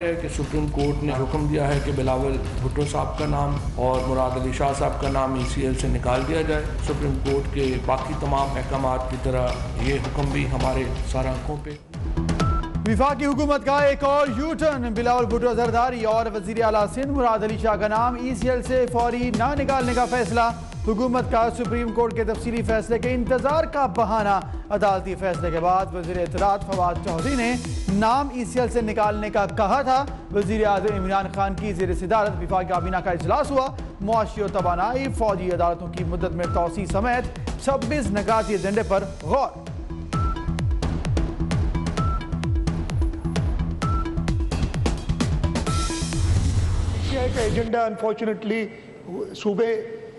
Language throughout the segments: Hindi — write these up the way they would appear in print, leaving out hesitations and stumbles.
है कि सुप्रीम कोर्ट ने हुक्म दिया है कि बिलावल भुट्टो साहब का नाम और मुराद अली शाह साहब का नाम ECL से निकाल दिया जाए। सुप्रीम कोर्ट के बाकी तमाम अहकामात की तरह ये हुक्म भी हमारे सारा आंखों पे। विफाकी हुकूमत का एक और यू टर्न, बिलावल भुट्टो जरदारी और वजीर आला सिंध मुराद अली शाह का नाम ECL से फौरी ना निकालने का फैसला। हुकूमत का सुप्रीम कोर्ट के तफसीली फैसले के इंतजार का बहाना। अदालती फैसले के बाद वजीर इत्तलात फवाद चौधरी ने नाम ECL से निकालने का कहा था। वजीर आज़म इमरान खान की ज़ेर सदारत विफाकी काबीना का इजलास हुआ। मुआशी और तवानाई, फौजी अदालतों की मुद्दत में तोसी समेत 26 नकाती एजेंडे पर गौर। का एजेंडा अनफॉर्चुनेटली सूबे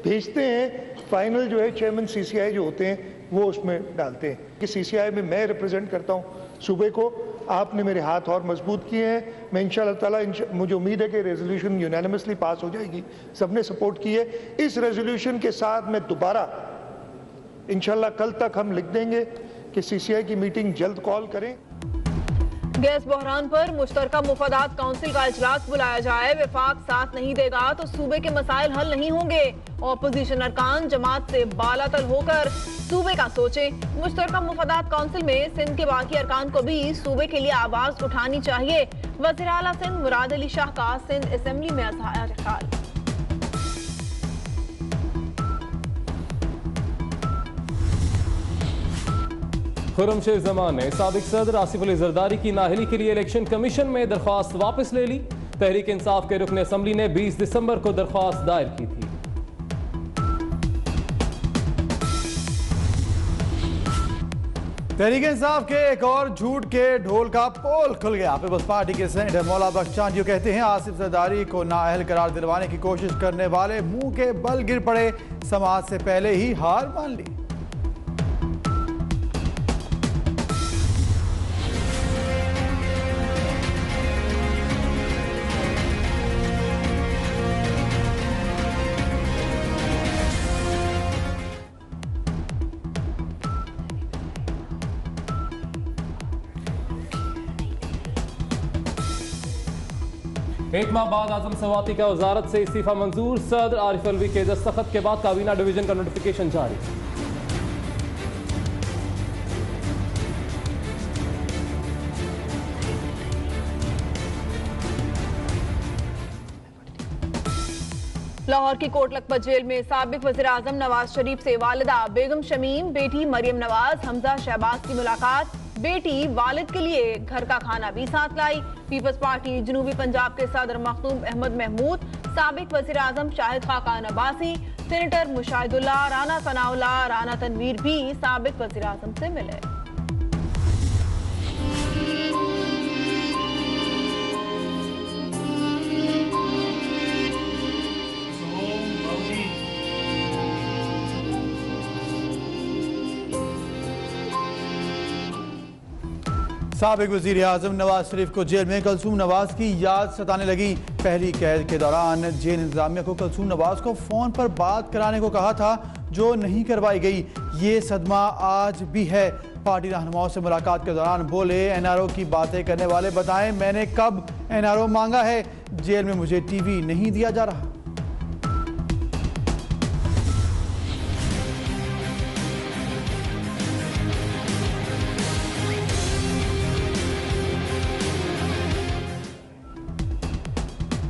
भेजते हैं, फाइनल जो है चेयरमैन CCI जो होते हैं वो उसमें डालते हैं कि CCI में मैं रिप्रेजेंट करता हूं सूबे को। आपने मेरे हाथ और मजबूत किए हैं। मैं इंशाअल्लाह ताला मुझे उम्मीद है कि रेजोल्यूशन यूनानिमसली पास हो जाएगी। सबने सपोर्ट की है। इस रेजोल्यूशन के साथ मैं दोबारा इंशाअल्लाह कल तक हम लिख देंगे कि CCI की मीटिंग जल्द कॉल करें। गैस बहरान पर मुश्तरका मुफादात काउंसिल का इजलास बुलाया जाए। विफाक साथ नहीं देगा तो सूबे के मसाइल हल नहीं होंगे। ऑपोजिशन अरकान जमात से बालातर होकर सूबे का सोचे। मुश्तरका मुफादात काउंसिल में सिंध के बाकी अरकान को भी सूबे के लिए आवाज उठानी चाहिए। वज़ीर आला सिंध मुराद अली शाह का सिंध असेंबली में इज़हार ख्याल। खुर्रमशेर जमान ने साबिक सदर आसिफ अली जरदारी की नाअहली के लिए इलेक्शन कमीशन में दरख्वास्त वापस ले ली। तहरीक इंसाफ के रुकन असम्बली ने 20 दिसंबर को दरख्वास्त दायर की थी। तहरीक इंसाफ के एक और झूठ के ढोल का पोल खुल गया। पीपल्स पार्टी के सेनेटर मौला बख्श चांदियो कहते हैं आसिफ जरदारी को नाअहल करार दिलवाने की कोशिश करने वाले मुंह के बल गिर पड़े, समाज से पहले ही हार मान ली। एक माह बाद आजम सवाती का वजारत से इस्तीफा मंजूर। सदर आरिफ अलवी के दस्तखत के बाद काबीना डिवीजन का नोटिफिकेशन जारी। लाहौर की कोट लखपत जेल में साबिक वज़ीर आज़म नवाज शरीफ से वालिदा बेगम शमीम, बेटी मरियम नवाज, हमजा शहबाज की मुलाकात। बेटी वालिद के लिए घर का खाना भी साथ लाई। पीपल्स पार्टी जनूबी पंजाब के सदर मखदूम अहमद महमूद, साबिक वज़ीर आज़म शाहिद खाकान अब्बासी, सेनेटर मुशाहिदुल्लाह, राना सनाउल्लाह, राना तनवीर भी साबिक वज़ीर आज़म से मिले। साबिक वज़ीर आज़म नवाज शरीफ को जेल में कलसूम नवाज की याद सताने लगी। पहली कैद के दौरान जेल इंतजामिया को कलसूम नवाज को फ़ोन पर बात कराने को कहा था, जो नहीं करवाई गई। ये सदमा आज भी है। पार्टी रहनुमाओं से मुलाकात के दौरान बोले, NRO की बातें करने वाले बताएं मैंने कब NRO मांगा है। जेल में मुझे TV नहीं दिया जा रहा।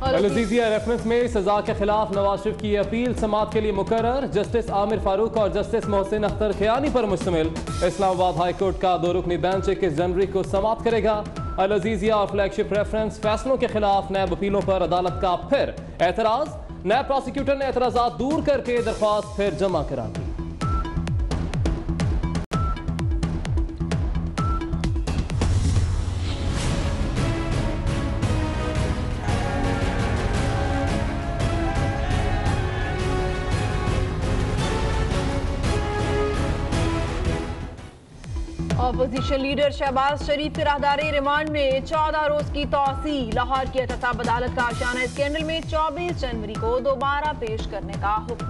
अल-अज़ीज़िया रेफरेंस में सजा के खिलाफ नवाज शरीफ की अपील समाअत के लिए मुकर्रर। जस्टिस आमिर फारूक और जस्टिस मोहसिन अख्तर खियानी पर मुश्तमिल इस्लामाबाद हाई कोर्ट का 2 रुकनी बेंच 21 जनवरी को समाअत करेगा। अल-अज़ीज़िया और फ्लैगशिप रेफरेंस फैसलों के खिलाफ नैब अपीलों पर अदालत का फिर एतराज। नैब प्रोसिक्यूटर ने एतराज़ात दूर करके दरख्वास्त फिर जमा करा दी। अपोजिशन लीडर शहबाज शरीफ की राहदारी रिमांड में 14 रोज की तौसी। लाहौर की एहतसाब अदालत का आशियाना स्कैंडल में 24 जनवरी को दोबारा पेश करने का हुक्म।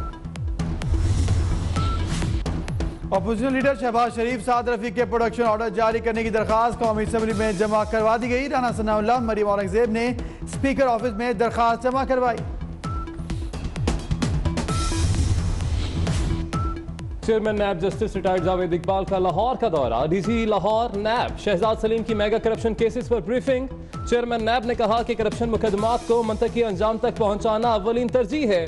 अपोजिशन लीडर शहबाज शरीफ साद रफीक के प्रोडक्शन ऑर्डर जारी करने की दरखास्त कौमी असम्बली में जमा करवा दी गई। राना सनाउल्लाह मरियम औरंगजेब ने स्पीकर ऑफिस में दरखास्त जमा करवाई। Chairman NAB justice retired Javed Iqbal का लाहौर का दौरा। डीजी लाहौर नैब शहजाद सलीम की मेगा करप्शन केसेस पर ब्रीफिंग। चेयरमैन नैब ने कहा कि करप्शन मुकदमात को मंतकी अंजाम तक पहुंचाना अव्वलीन तरजीह है।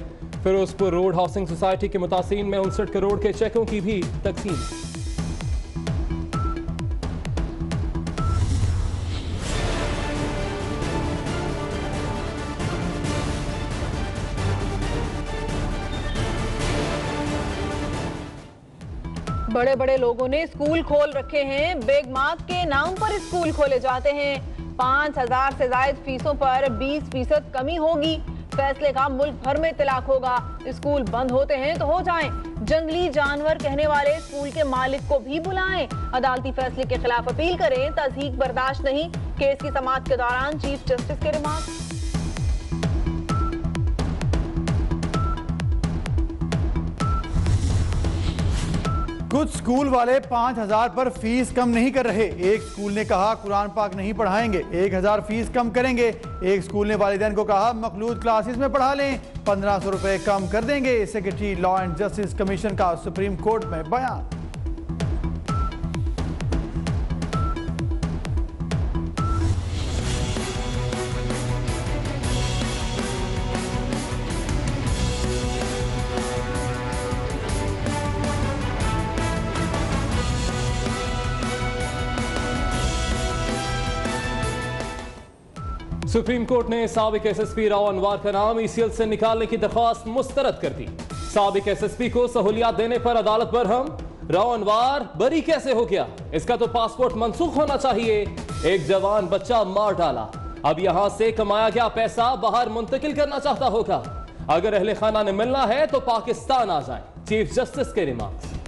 फिरोजपुर रोड हाउसिंग सोसाइटी के मुतासिन में 59 करोड़ के चेकों की भी तकसीम। बड़े बड़े लोगों ने स्कूल खोल रखे हैं। बेगमात के नाम पर स्कूल खोले जाते हैं। 5000 से ज्यादा फीसों पर 20% कमी होगी। फैसले का मुल्क भर में इतलाक होगा। स्कूल बंद होते हैं तो हो जाएं। जंगली जानवर कहने वाले स्कूल के मालिक को भी बुलाएं। अदालती फैसले के खिलाफ अपील करें। तज़हीक बर्दाश्त नहीं। केस की समाअत के दौरान चीफ जस्टिस के रिमार्क। कुछ स्कूल वाले 5000 पर फीस कम नहीं कर रहे। एक स्कूल ने कहा कुरान पाक नहीं पढ़ाएंगे, 1000 फीस कम करेंगे। एक स्कूल ने वालिदैन को कहा मखलूत क्लासेस में पढ़ा लें, 1500 रुपए कम कर देंगे। Secretary law and justice commission का सुप्रीम कोर्ट में बयान। सुप्रीम कोर्ट ने साबिक एसएसपी राव अनवार का नाम ईसीएल से निकालने की दरख्वास्त मुस्तरद कर दी। साबिक एसएसपी को सहूलियात देने पर अदालत बरहम। राव अनवार बरी कैसे हो गया? इसका तो पासपोर्ट मनसूख होना चाहिए। एक जवान बच्चा मार डाला, अब यहां से कमाया गया पैसा बाहर मुंतकिल करना चाहता होगा। अगर अहले खाना ने मिलना है तो पाकिस्तान आ जाए। चीफ जस्टिस के रिमार्क्स।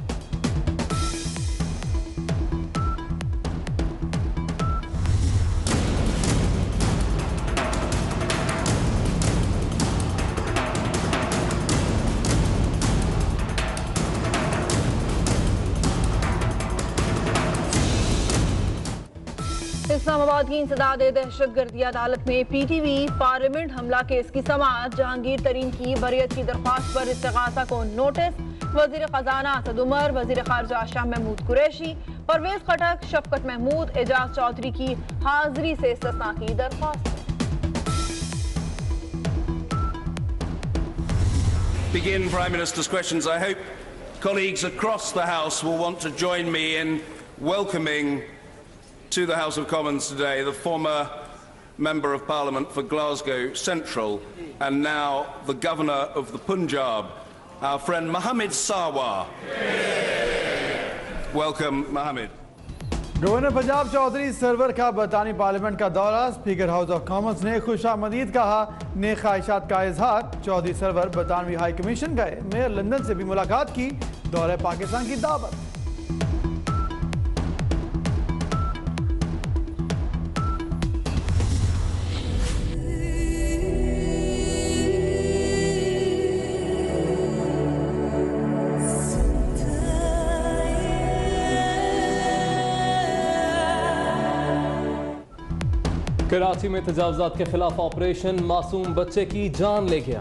इस्लामाबाद की इंसदाद दहशतगर्दी अदालत में पीटीवी पार्लियामेंट हमला केस की समाअत। जहांगीर तरीन की बरियत की दरख्वास्त पर इस्तिगासा को नोटिस। वजीर खजाना असद उमर, वजीर खारजा शाह महमूद कुरैशी, परवेज खटक, शफकत महमूद, एजाज चौधरी की हाजिरी से इस्तिस्ना की दरख्वास्त। Begin Prime Minister's questions. I hope colleagues across the House will want to join me in welcoming to the House of Commons today the former Member of Parliament for Glasgow Central and now the Governor of the Punjab, our friend Mohammed Sarwar. Welcome, Mohammed. Governor Punjab Chaudhry Sarwar का बरतानी पार्लियामेंट का दौरा। स्पीकर हाउस ऑफ कॉमन्स ने खुशामदीद कहा, नेक ख्वाहिशात का इजहार। चौधरी सरवर बरतानवी हाई कमीशन गए, मेयर लंदन से भी मुलाकात की। दौरे पाकिस्तान की दावत। कराची में तजावजात के खिलाफ ऑपरेशन मासूम बच्चे की जान ले गया।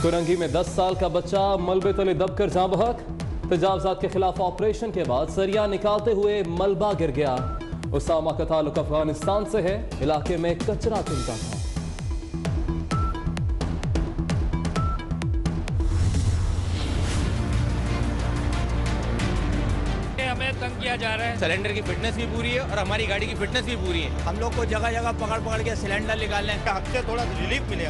कुरंगी में 10 साल का बच्चा मलबे तले दबकर जाँ बहक। तजावजात के खिलाफ ऑपरेशन के बाद सरिया निकालते हुए मलबा गिर गया। उसामा का ताल्लुक अफगानिस्तान से है, इलाके में कचरा चुनता था। हमें तंग किया जा रहा है। सिलेंडर की फिटनेस भी पूरी है और हमारी गाड़ी की फिटनेस भी पूरी है। हम लोग को जगह जगह पकड़ पकड़ के सिलेंडर निकालने का हक से थोड़ा रिलीफ मिले।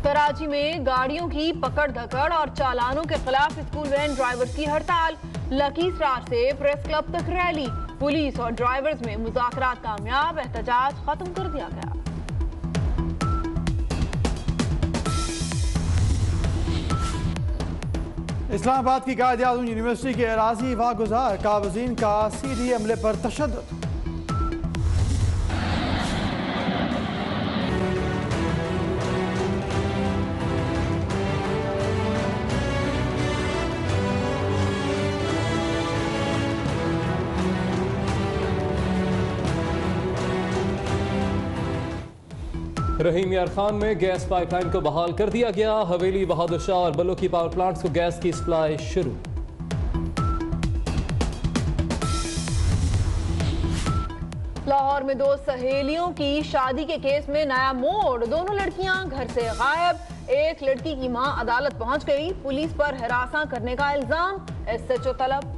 कराची में गाड़ियों की पकड़ धकड़ और चालानों के खिलाफ स्कूल वैन ड्राइवर्स की हड़ताल। लकी स्टार से प्रेस क्लब तक रैली। पुलिस और ड्राइवर्स में मुज़ाकरात कामयाब, एहतजाज खत्म कर दिया गया। इस्लामाबाद की कायद-ए-आज़म यूनिवर्सिटी के अराजी वागुजार काबज़ीन का सीधी हमले पर तशद्दुद। रहीम यार खान में गैस पाइपलाइन को बहाल कर दिया गया। हवेली, बहादुर शाह और बल्लो की पावर प्लांट्स को गैस की सप्लाई शुरू। लाहौर में दो सहेलियों की शादी के केस में नया मोड़। दोनों लड़कियां घर से गायब। एक लड़की की मां अदालत पहुंच गई। पुलिस पर हरासा करने का इल्जाम। एसएचओ तलब।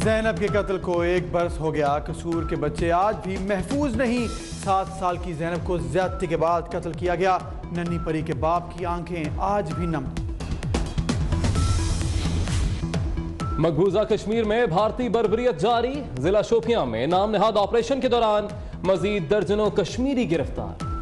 ज़ैनब के कत्ल को 1 बरस हो गया। कसूर के बच्चे आज भी महफूज नहीं। 7 साल की ज़ैनब को ज़्यादती के बाद कत्ल किया गया। नन्ही परी के बाप की आंखें आज भी नम। मकबूजा कश्मीर में भारतीय बर्बरियत जारी। जिला शोपियां में नाम नहाद ऑपरेशन के दौरान मजीद दर्जनों कश्मीरी गिरफ्तार।